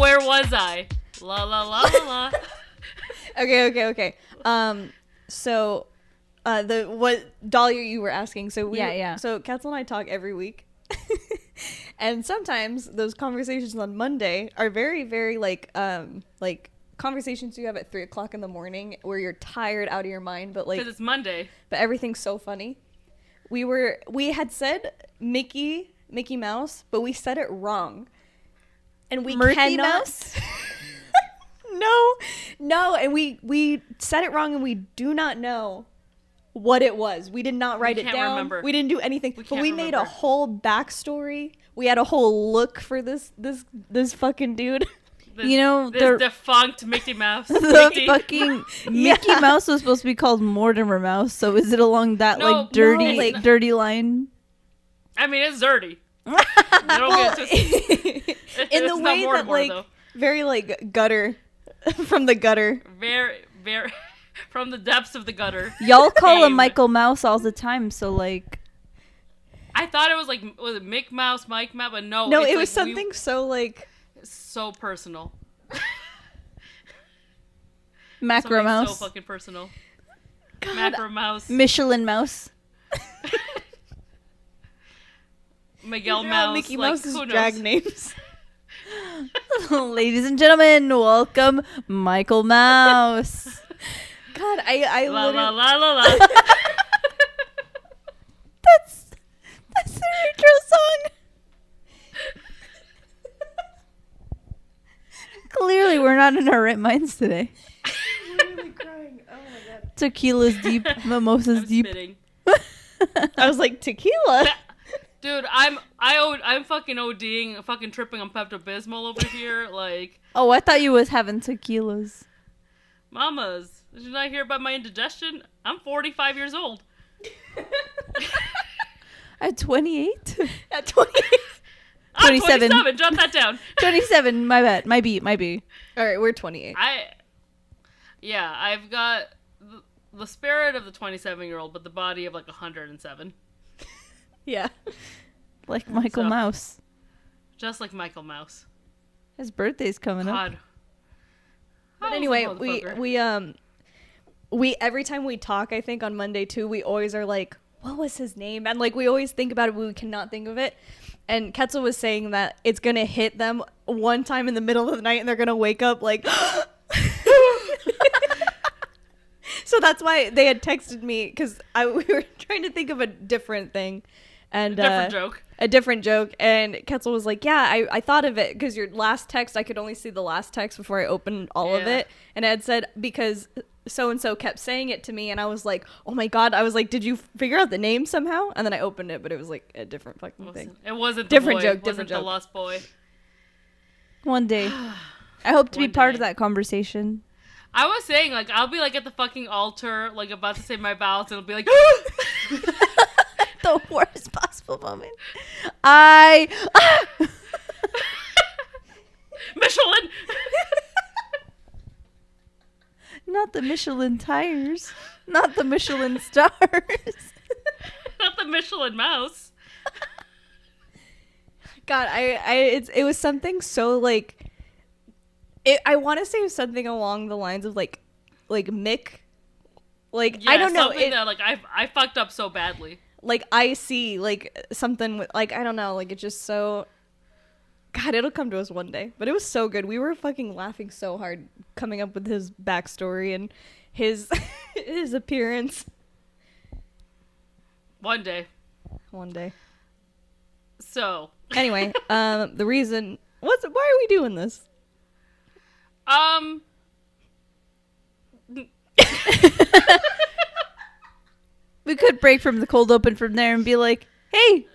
Where was I? La la la la la. Okay. So, what Dahlia you were asking? So Yeah. So Katzel and I talk every week, and sometimes those conversations on Monday are very, very like conversations you have at 3:00 in the morning where you're tired out of your mind, but like Because it's Monday. but everything's so funny. We had said Mickey Mouse, but we said it wrong, and we Murphy cannot. Mouse? No, and we said it wrong, and we do not know what it was. We did not write it can't down. remember. We didn't do anything. We But can't we made a remember. whole backstory. We had a whole look for this fucking dude. You know, This the defunct Mickey Mouse. the Mickey. fucking Mickey Mouse was supposed to be called Mortimer Mouse. So is it along that No, dirty no. dirty line? I mean, it's dirty. They don't get it twisted. In the It's not way that Mortimer, like though. very like gutter from the gutter. Very, very from the depths of the gutter. Y'all call him Came. Michael Mouse all the time. So like, I thought it was like, was it Mick Mouse, Mike Mouse? But no, No, it's it was like something so like so personal. Macro Something Mouse, so fucking personal. God, Macro Mouse, Michelin Mouse, Miguel these are all Mouse, Mickey like, Mouse's who knows? drag names. ladies and gentlemen, welcome Michael Mouse. God, I La literally la la la la. That's the intro song. Clearly, we're not in our right minds today. I'm literally crying. Oh my god. Tequila's deep, mimosas I'm deep. spitting. I was like tequila. Dude, I'm fucking ODing, fucking tripping on Pepto-Bismol over here. Like, Oh, I thought you was having tequilas. mamas, did you not hear about my indigestion? I'm 45 years old. At 28? At 20. I'm 27. 27. Jot that down. 27, my bad. Might be. All right, we're 28. I've got the spirit of the 27-year-old, but the body of like 107. Yeah. Like Michael So- Mouse. Just like Michael Mouse. His birthday's coming up. God. But How's anyway, the motherfucker? we every time we talk, I think on Monday too, we always are like, what was his name? And like we always think about it, but we cannot think of it. And Ketzel was saying that it's gonna hit them one time in the middle of the night, and they're gonna wake up like. So that's why they had texted me, because we were trying to think of a different thing, and Different joke. a different joke. And Ketzel was like, yeah, I thought of it because your last text, I could only see the last text before I opened all of Yeah. it. And it had said, because so-and-so kept saying it to me. And I was like, oh my God. I was like, did you figure out the name somehow? And then I opened it, but it was like a different fucking thing. It wasn't the Different boy. joke, It different wasn't joke. the lost boy. One day. I hope to be One part day. of that conversation. I was saying, like, I'll be like at the fucking altar, like about to say my vows, and it'll be like, The worst possible moment. Michelin. Not the Michelin tires. Not the Michelin stars. Not the Michelin mouse. God, it was something so like, I want to say it was something along the lines of like Mick. Like, Yeah, I don't know. something that, like, I fucked up so badly. Like I see like something with like I don't know, like it's just so God, it'll come to us one day. But it was so good. We were fucking laughing so hard coming up with his backstory and his his appearance One day. one day. So, Anyway, the reason why are we doing this? We could break from the cold open from there and be like, hey,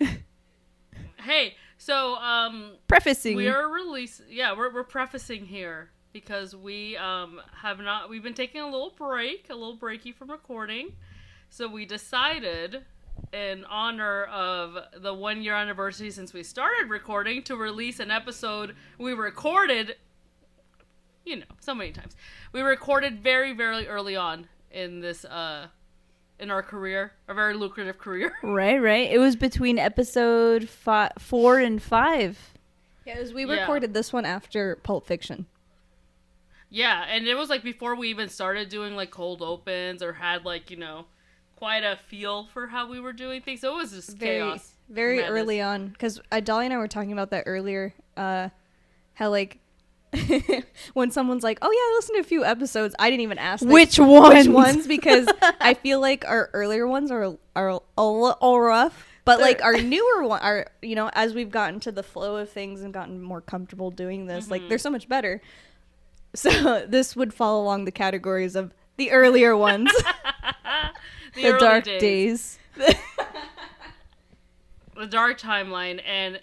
hey, so, prefacing. we're prefacing here because we've been taking a little breaky from recording. So we decided, in honor of the 1 year anniversary since we started recording, to release an episode we recorded, so many times. We recorded very, very early on in this, in our career, a very lucrative career. Right. It was between episode 4 and 5. Yeah, as we Yeah. recorded this one after Pulp Fiction. Yeah, and it was like before we even started doing like cold opens or had like, quite a feel for how we were doing things. So it was just chaos. Very madness. early on, because Dolly and I were talking about that earlier. How like when someone's like, "Oh yeah, I listened to a few episodes," I didn't even ask Which ones? which ones, because I feel like our earlier ones are a little rough. But like our newer one, as we've gotten to the flow of things and gotten more comfortable doing this, like they're so much better. So this would fall along the categories of the earlier ones. The early dark days. The dark timeline, and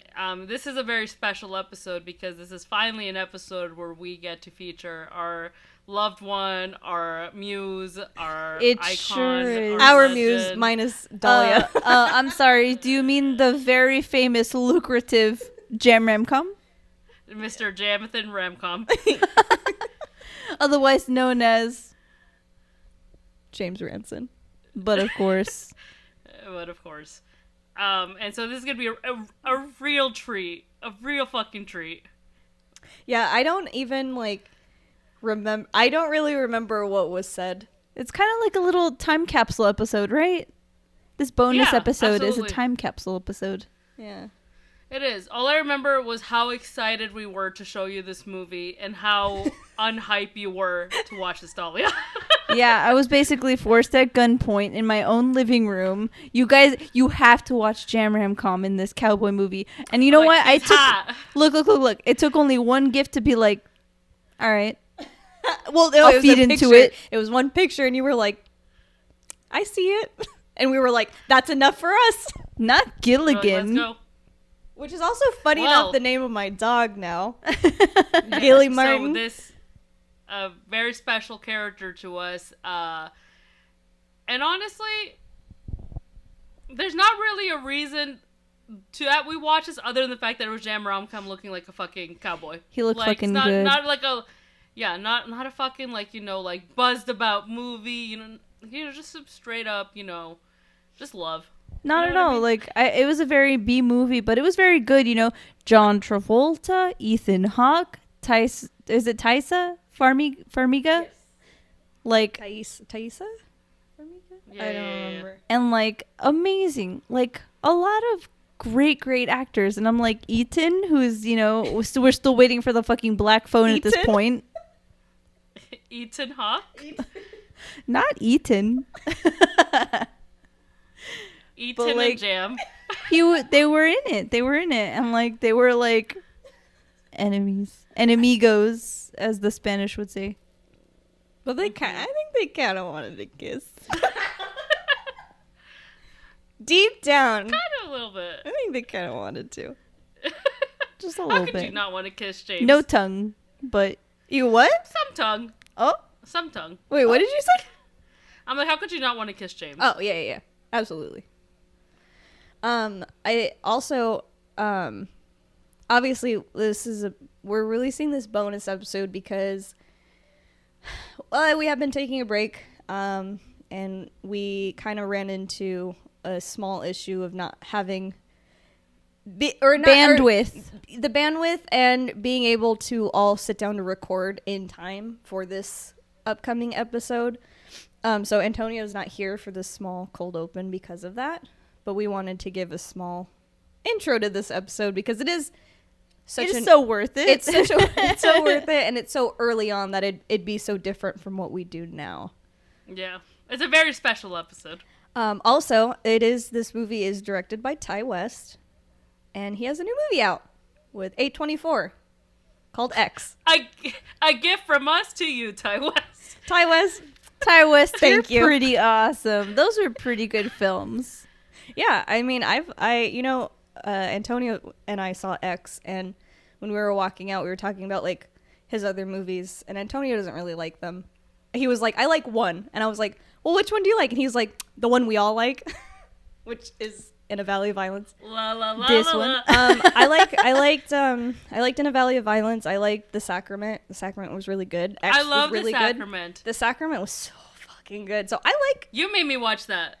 this is a very special episode because this is finally an episode where we get to feature our loved one, our muse, our It icon, sure is. Our legend. muse minus Dahlia. I'm sorry. Do you mean the very famous, lucrative Jam Ramcom? Mr. Jamathan Ramcom. Otherwise known as... James Ranson. But of course... But of course. And so this is going to be a real treat. A real fucking treat. Yeah, I don't even like remember. I don't really remember what was said. It's kind of like a little time capsule episode, right? This bonus Yeah, episode is absolutely. a time capsule episode. Yeah. It is. All I remember was how excited we were to show you this movie and how unhype you were to watch this, Dahlia. Yeah, I was basically forced at gunpoint in my own living room. You guys, you have to watch Jam Ramcom in this cowboy movie. And you know what? I He's took hot. look. It took only one gift to be like, all right. Well, I'll it was feed a into picture. it. It was one picture, and you were like, "I see it," and we were like, "That's enough for us." Not We're like, Gilligan. let's go. Which is also funny Well. enough the name of my dog now, Gilly Martin. So this a very special character to us, and honestly, there's not really a reason to that we watch this other than the fact that it was Jam Ramcom looking like a fucking cowboy. He looked Like, fucking it's not, good. Not like a, yeah, not a fucking like buzzed about movie. Just some straight up, just love. Not You at know what I all. mean? Like it was a very B movie, but it was very good. John Travolta, Ethan Hawke, is it Taisa Farmiga? Like Thaisa? Yeah, I don't yeah, yeah. remember. and like amazing, like a lot of great actors. And I'm like Ethan, who's we're still waiting for the fucking black phone at this Ethan? point. Ethan Hawke, Not Ethan. Ethan like- and Jam. They were in it, and like they were like enemigos, as the Spanish would say. Well, I think they kind of wanted to kiss. Deep down, Kind of a little bit. I think they kind of wanted to. Just a How little could bit. you not want to kiss James? No tongue, but You what? Some tongue. Oh, Some tongue. wait, what did you say? I'm like, how could you not want to kiss James? Oh, yeah, absolutely. I also, obviously we're releasing this bonus episode because, well, we have been taking a break, and we kind of ran into a small issue of not having bandwidth. the bandwidth and being able to all sit down to record in time for this upcoming episode. So Antonio's not here for this small cold open because of that, but we wanted to give a small intro to this episode because it is such It is so worth it. it's so worth it, and it's so early on that it'd be so different from what we do now. Yeah. It's a very special episode. Also, this movie is directed by Ty West, and he has a new movie out with A24 called X. A gift from us to you, Ty West. Ty West, Ty West, Thank you're you. pretty awesome. Those were pretty good films. yeah, I mean, Antonio and I saw X, and when we were walking out, we were talking about like his other movies, and Antonio doesn't really like them. He was like, "I like one," and I was like, "Well, which one do you like?" And he's like, "The one we all like," which is In a Valley of Violence. La la la This la, one? la. I liked In a Valley of Violence. I liked The Sacrament. The Sacrament was really good. X I love was really The good. Sacrament. The Sacrament was so fucking good. So I You made me watch that.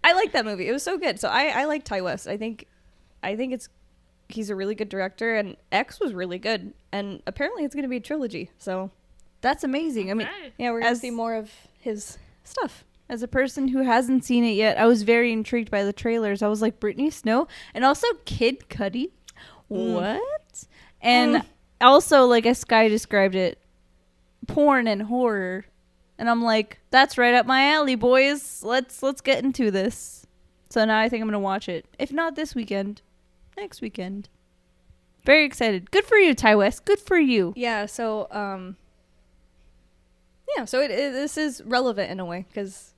like that movie. It was so good. So I like Ty West. I think I think he's a really good director, and X was really good, and apparently it's going to be a trilogy. So That's amazing. I mean, Okay. yeah, we're going to As- see more of his stuff. as a person who hasn't seen it yet, I was very intrigued by the trailers. I was like, Brittany Snow and also Kid Cudi. What? And also, like as Sky described it, porn and horror. And I'm like, that's right up my alley, boys. Let's get into this. So now I think I'm gonna watch it. If not this weekend, next weekend. Very excited. Good for you, Ty West. Good for you. Yeah, so this is relevant in a way because,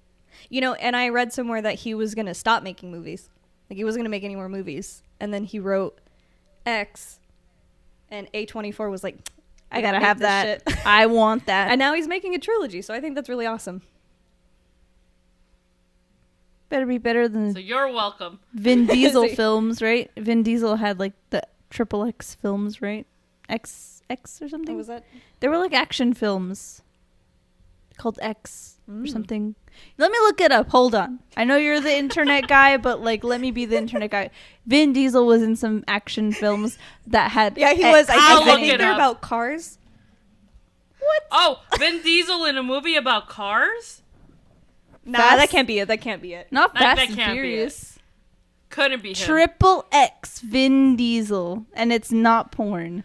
you know, and I read somewhere that he was gonna stop making movies, like he wasn't gonna make any more movies, and then he wrote X, and A24 was like, I "We gotta make have this that. shit." I want that. And now he's making a trilogy, so I think that's really awesome. Better be better than So you're welcome. Vin Diesel See. films, right? Vin Diesel had like the triple X films, right? X or What something. was that? They were like action films called X or Mm. something. Let me look it up. Hold on. I know you're the internet guy, but like, let me be the internet guy. Vin Diesel was in some action films that had. Yeah, he X was. I'll I look think it they're up. about cars. Oh, Vin Diesel in a movie about cars? Nah, Fast- that can't be it. That can't be it. Not That Fast and can't be it. Furious. Couldn't be him. Triple X Vin Diesel, and it's not porn.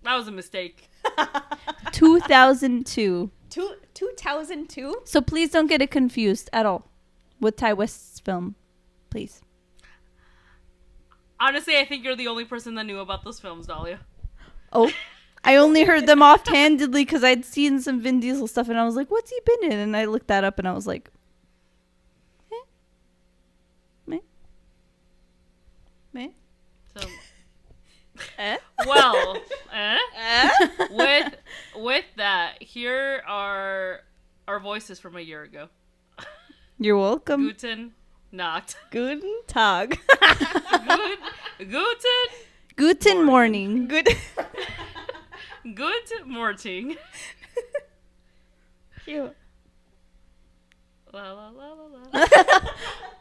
That was a mistake. 2002. 2002. So please don't get it confused at all with Ty West's film, please. Honestly, I think you're the only person that knew about those films, Dahlia. Oh, I only heard them offhandedly because I'd seen some Vin Diesel stuff, and I was like, "What's he been in?" And I looked that up, and I was like, "Meh, meh." So, Eh? well, with that, here are our voices from a year ago. You're welcome. Guten Nacht. Guten Tag. Guten Guten morning. Good. Good morning. Cute. La la la la la.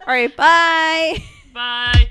All right, bye. Bye.